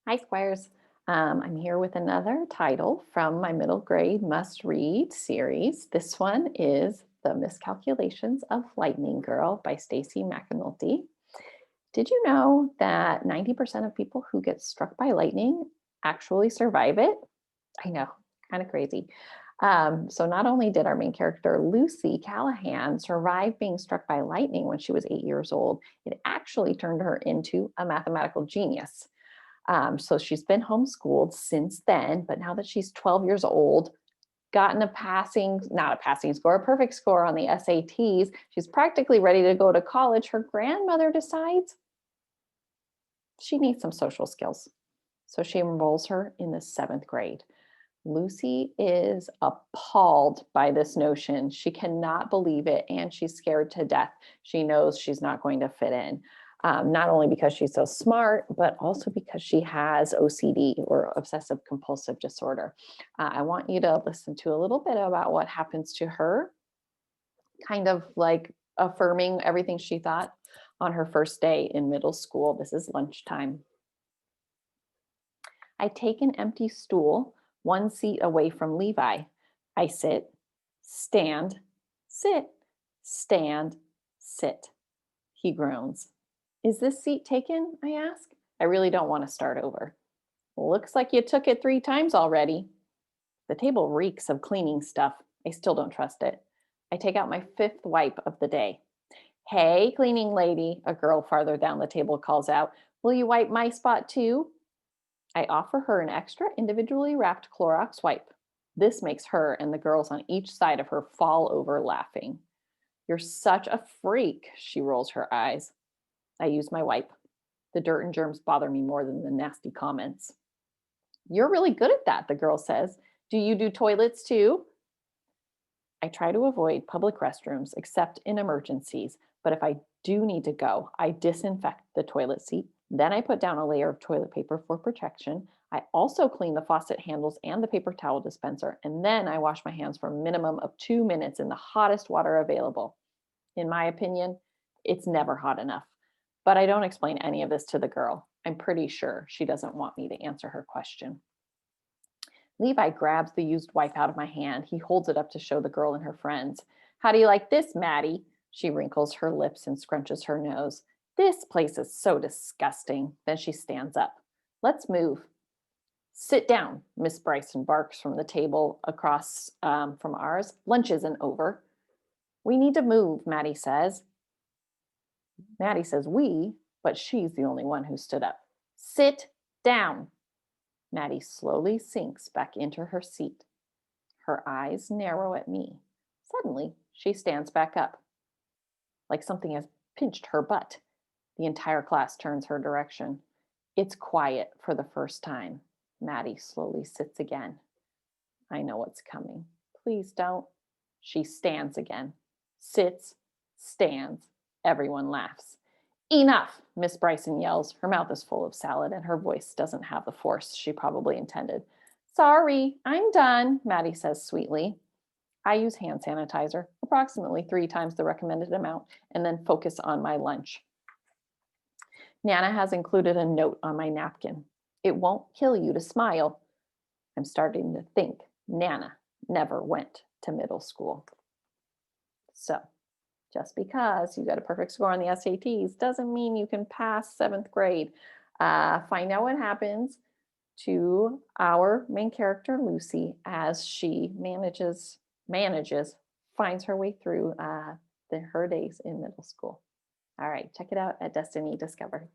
Hi, Squares. I'm here with another title from my middle grade must read series. This one is The Miscalculations of Lightning Girl by Stacy McAnulty. Did you know that 90% of people who get struck by lightning actually survive it? I know, kind of crazy. So, not only did our main character, Lucy Callahan, survive being struck by lightning when she was 8 years old, it actually turned her into a mathematical genius. So she's been homeschooled since then, but now that she's 12 years old, gotten a passing, not a passing score, a perfect score on the SATs, she's practically ready to go to college. Her grandmother decides she needs some social skills. So she enrolls her in the seventh grade. Lucy is appalled by this notion. She cannot believe it, and she's scared to death. She knows she's not going to fit in, not only because she's so smart, but also because she has OCD or obsessive compulsive disorder. I want you to listen to a little bit about what happens to her, kind of like affirming everything she thought on her first day in middle school. This is lunchtime. I take an empty stool, one seat away from Levi. I sit, stand, sit, stand, sit. He groans. Is this seat taken? I ask. I really don't want to start over. Looks like you took it 3 times already. The table reeks of cleaning stuff. I still don't trust it. I take out my fifth wipe of the day. Hey, cleaning lady, a girl farther down the table calls out. Will you wipe my spot too? I offer her an extra individually wrapped Clorox wipe. This makes her and the girls on each side of her fall over laughing. You're such a freak, she rolls her eyes. I use my wipe. The dirt and germs bother me more than the nasty comments. You're really good at that, the girl says. Do you do toilets too? I try to avoid public restrooms except in emergencies, but if I do need to go, I disinfect the toilet seat. Then I put down a layer of toilet paper for protection. I also clean the faucet handles and the paper towel dispenser, and then I wash my hands for a minimum of 2 minutes in the hottest water available. In my opinion, it's never hot enough. But I don't explain any of this to the girl. I'm pretty sure she doesn't want me to answer her question. Levi grabs the used wipe out of my hand. He holds it up to show the girl and her friends. How do you like this, Maddie? She wrinkles her lips and scrunches her nose. This place is so disgusting. Then she stands up. Let's move. Sit down, Miss Bryson barks from the table across from ours. Lunch isn't over. We need to move, Maddie says. Maddie says we, but she's the only one who stood up. Sit down. Maddie slowly sinks back into her seat. Her eyes narrow at me. Suddenly, she stands back up, like something has pinched her butt. The entire class turns her direction. It's quiet for the first time. Maddie slowly sits again. I know what's coming. Please don't. She stands again. Sits, stands. Everyone laughs. Enough, Miss Bryson yells. Her mouth is full of salad and her voice doesn't have the force she probably intended. Sorry, I'm done, Maddie says sweetly. I use hand sanitizer, approximately 3 times the recommended amount, and then focus on my lunch. Nana has included a note on my napkin. It won't kill you to smile. I'm starting to think Nana never went to middle school. So, just because you got a perfect score on the SATs doesn't mean you can pass seventh grade. Find out what happens to our main character Lucy as she manages finds her way through her days in middle school. All right, check it out at Destiny Discover.